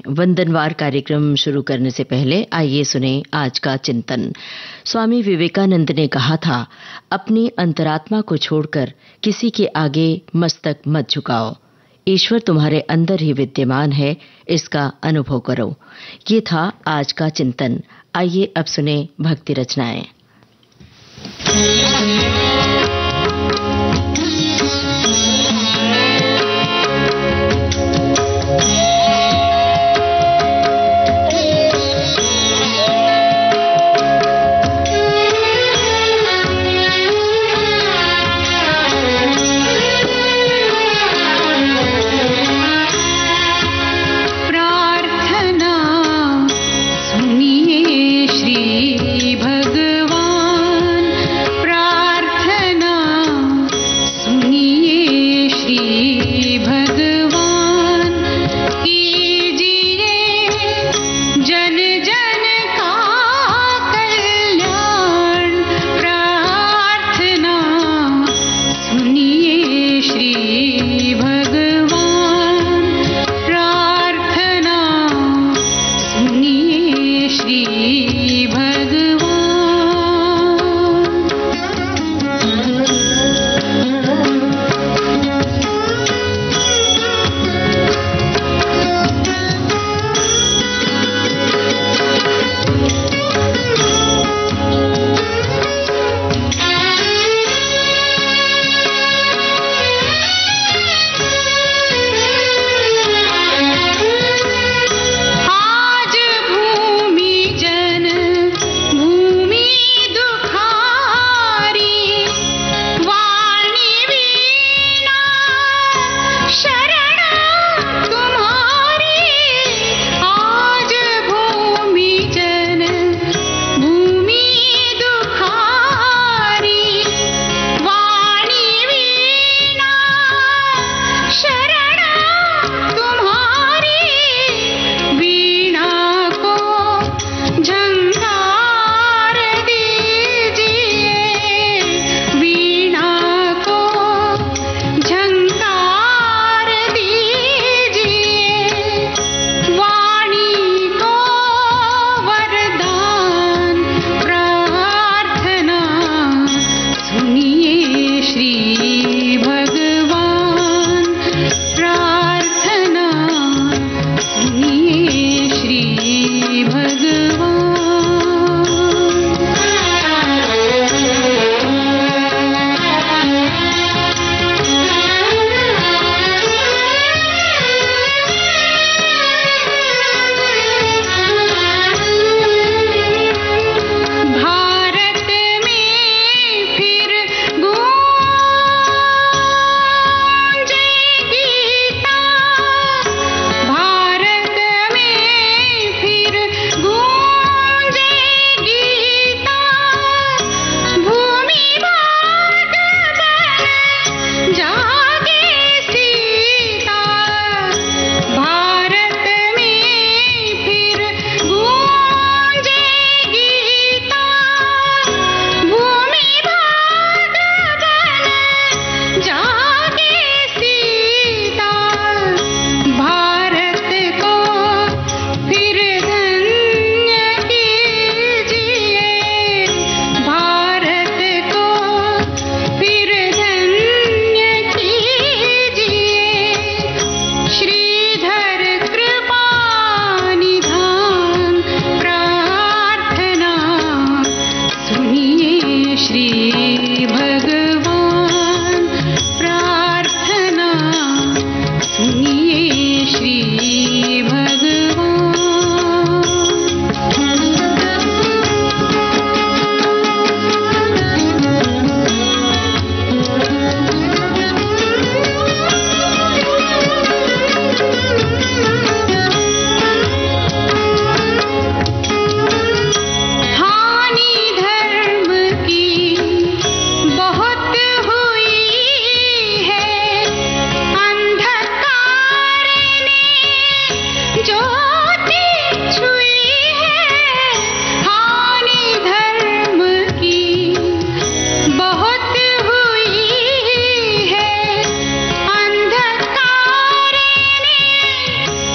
वंदनवार कार्यक्रम शुरू करने से पहले आइए सुने आज का चिंतन। स्वामी विवेकानंद ने कहा था, अपनी अंतरात्मा को छोड़कर किसी के आगे मस्तक मत झुकाओ। ईश्वर तुम्हारे अंदर ही विद्यमान है, इसका अनुभव करो। ये था आज का चिंतन। आइए अब सुने भक्ति रचनाएं।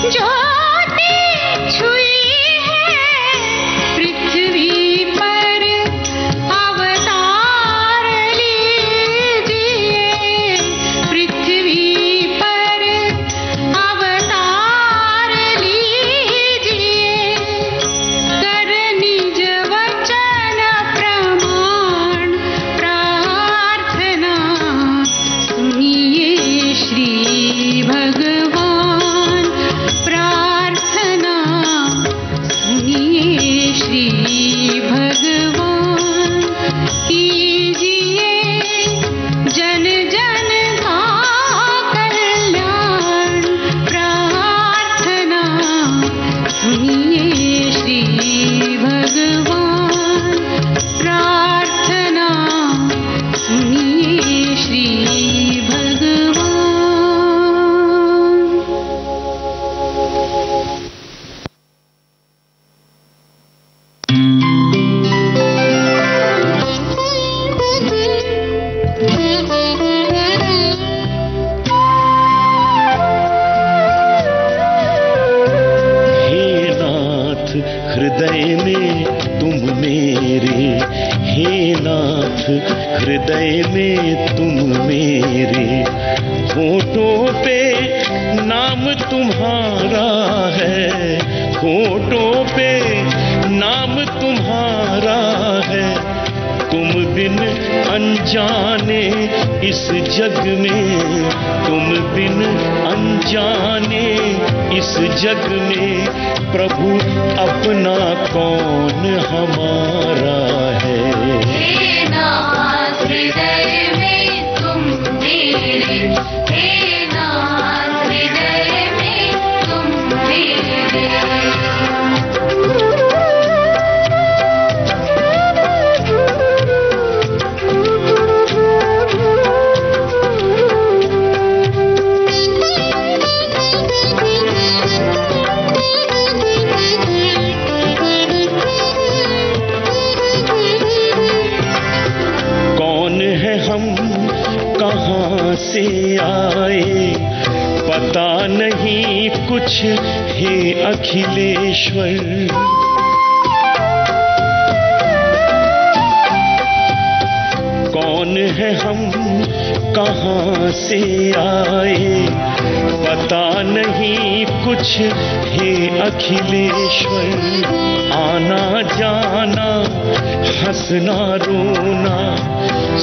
ज्योति हृदय में तुम मेरे, हे नाथ हृदय में तुम मेरे। होठों पे नाम तुम्हारा है, होठों पे नाम तुम्हारा है। तुम बिन अनजाने इस जग में, तुम बिन अनजाने इस जग में, प्रभु अपना कौन हमारा है। हे नाथ हृदय में तुम मेरे, हे नाथ हृदय में तुम मेरे। से आए पता नहीं कुछ, हे अखिलेश्वर। कौन है हम, कहाँ से आए, पता नहीं कुछ, हे अखिलेश्वर। आना जाना हंसना रोना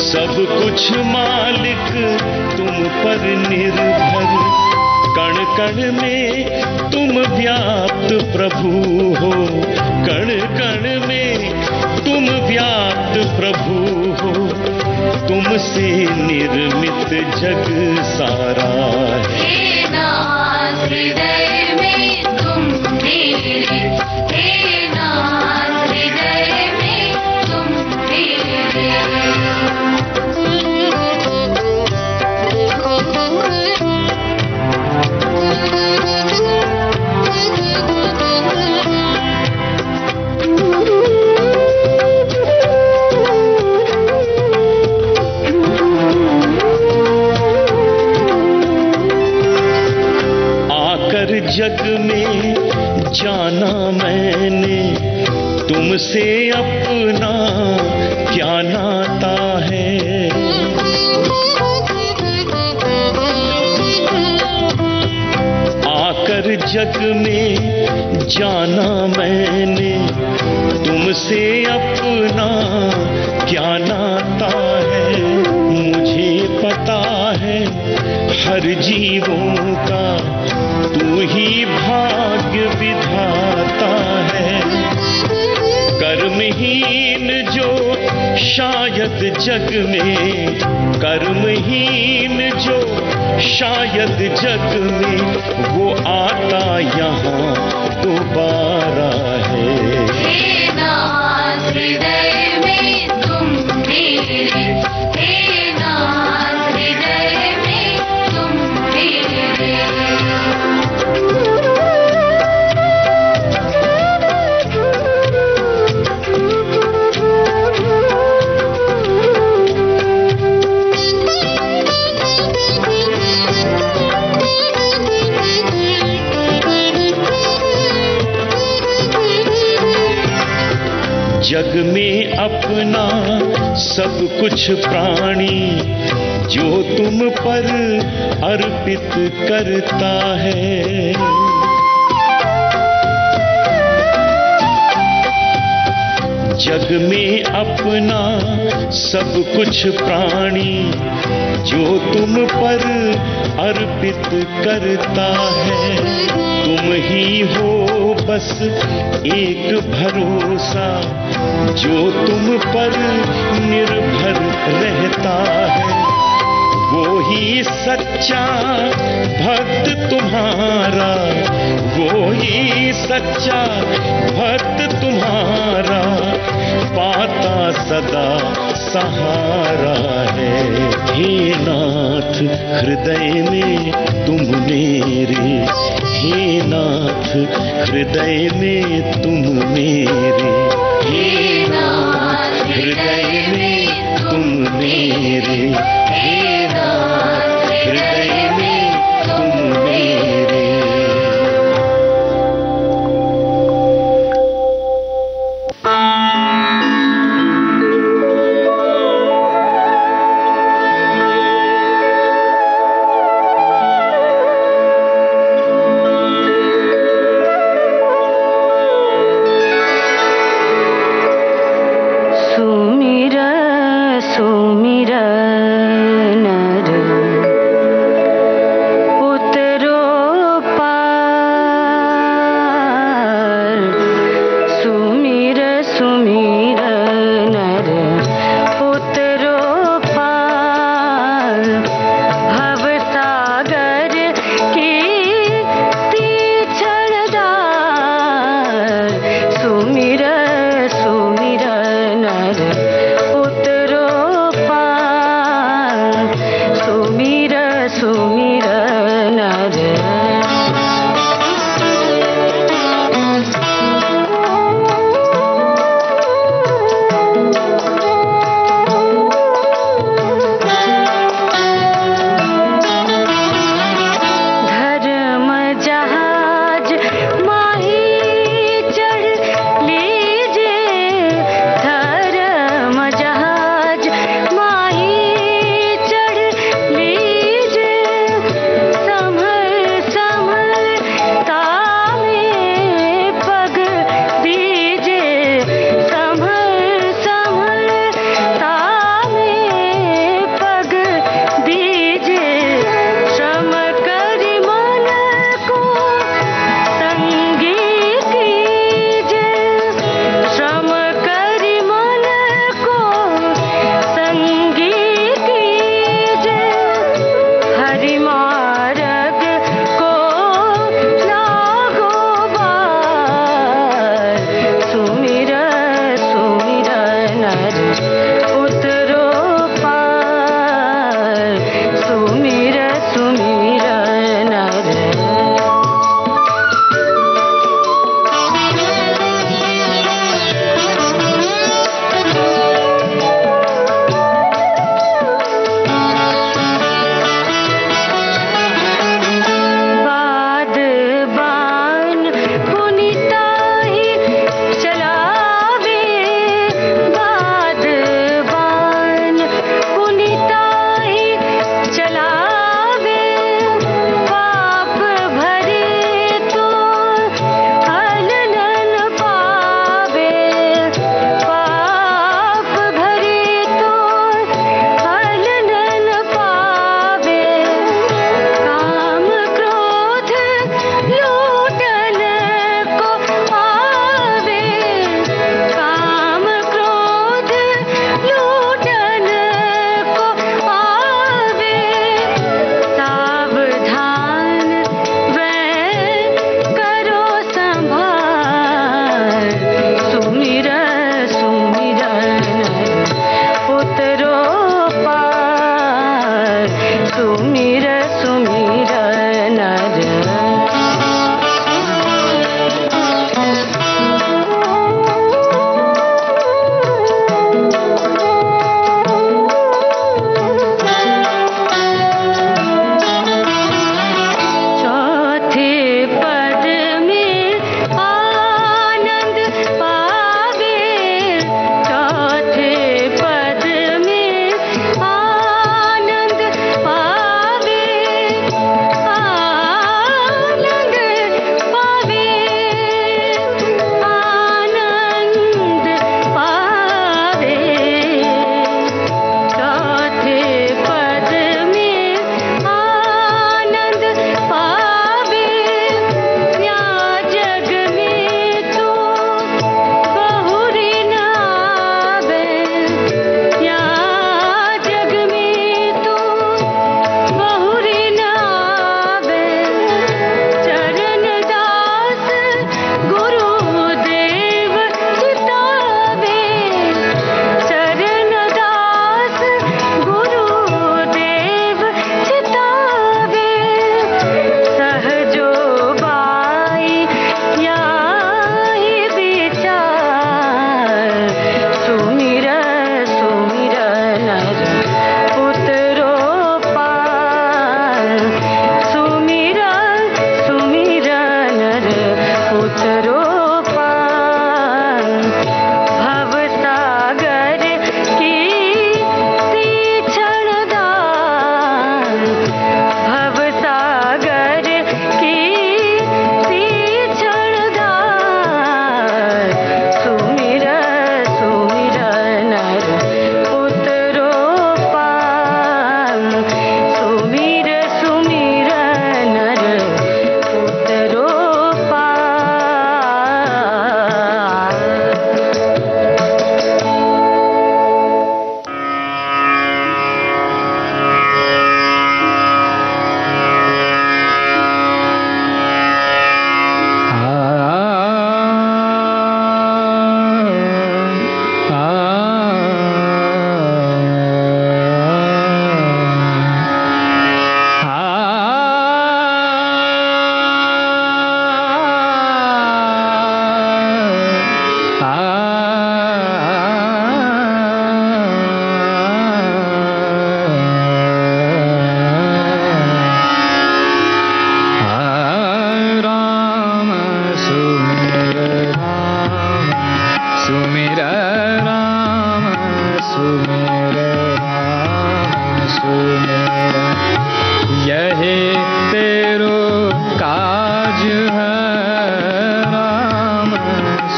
सब कुछ मालिक तुम पर निर्भर। कण कण में तुम व्याप्त प्रभु हो, कण कण में तुम व्याप्त प्रभु हो। तुमसे निर्मित जग सारा है। हे नाथ हृदय में तुम मेरे, हे नाथ हृदय में तुम मेरे। जग में जाना मैंने, तुमसे अपना क्या नाता है। आकर जग में जाना मैंने, तुमसे अपना क्या नाता है। मुझे पता है हर जीवों का तू ही भाग्य विधाता है। कर्महीन जो शायद जग में, कर्महीन जो शायद जग में, वो आता यहाँ दोबारा है। हे नाथ हृदय में तुम मेरे, हे नाथ हृदय में तुम मेरे। जग में अपना सब कुछ प्राणी जो तुम पर अर्पित करता है। जग में अपना सब कुछ प्राणी जो तुम पर अर्पित करता है। तुम ही हो बस एक भरोसा जो तुम पर निर्भर रहता है। वो ही सच्चा भक्त तुम्हारा, वो ही सच्चा भक्त तुम्हारा, पाता सदा सहारा है। हे नाथ हृदय में तुम मेरे, हे नाथ हृदय में तुम मेरे, हे नाथ हृदय में तुम मेरे, हे नाथ हृदय में तुम मेरे।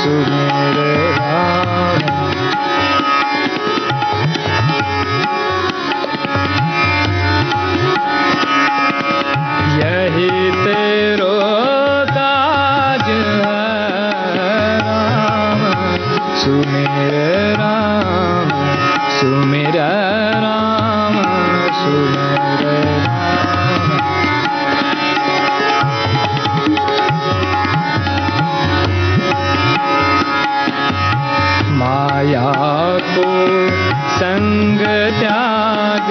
सुमिर राम। यही तेरो ताज है राम, सुमिर राम, सुमिर राम, सुमिर राम। माया को संग त्याग,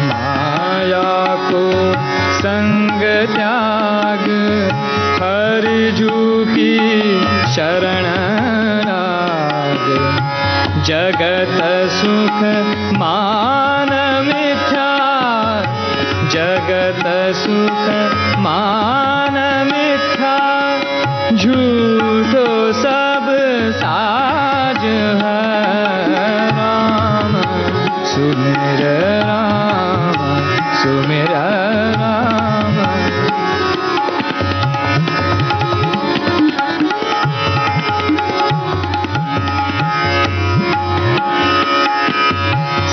माया को संग त्याग, हरि जू की शरण लाग। जगत सुख मान मिथ्या, जगत सुख मान मिथ्या, झूठो सब साज है राम, सुमिर राम, सुमिर राम।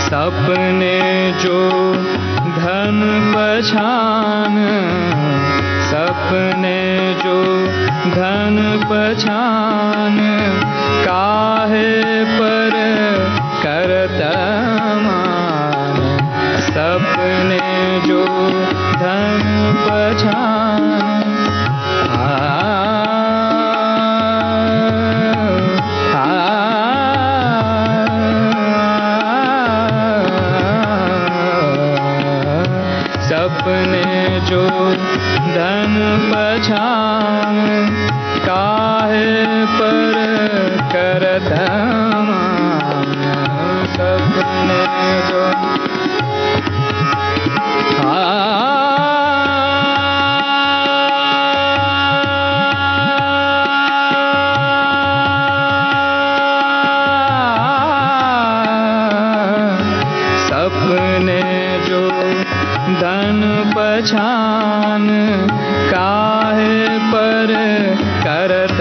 सपने जो धन पछान, सपने जो धन पछान, काहे पर करत मान। सपने जो धन पछान, सपने जो धन पछान, काहे पर करत मान। सपने जो सपने जो धन पछान, काहे पर करत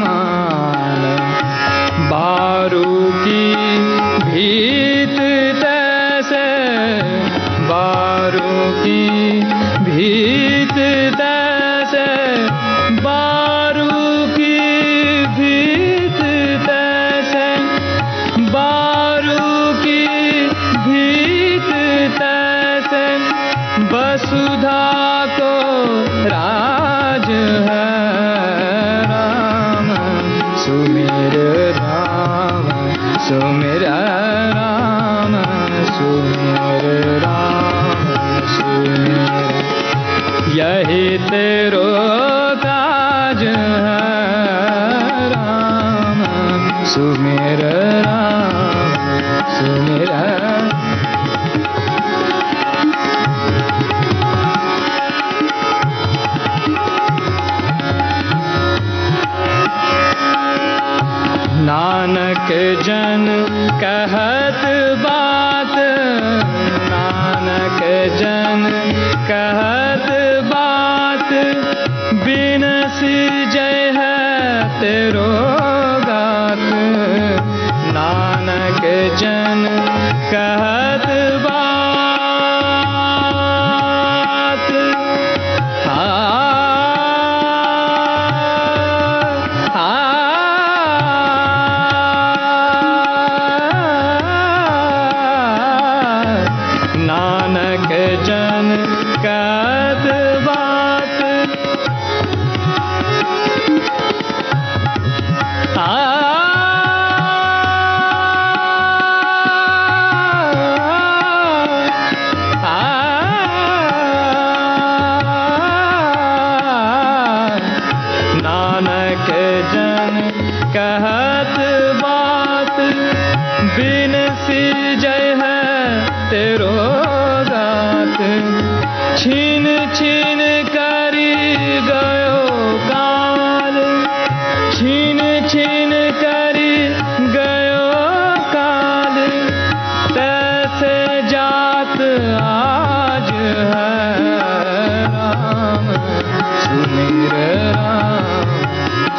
मान। बारू की भीत तैसे, बारू की भीत तैसे, बारू की भीत तैसे, बारू की भीत तैसे, वसुधा को राज है राम, सुमिर राम, सुमिर राम, सुमिर राम, सुमिर। यही तेरो ताज है राम, सुमिर राम, सुमिर। नानक जन कहत बात, नानक जन कहत बात, बिनसी जय है तेरो गात। नानक जन कहत बात, नानक जन कहत बात, नानक जन कहत बात, बिनसी जय है तेरो गात। छीन छीन करी गयो काल, छीन छीन करी गयो काल, तैसे जात आज है राम, सुमिर राम,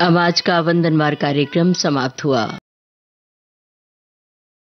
अब आज का वंदनवार कार्यक्रम समाप्त हुआ।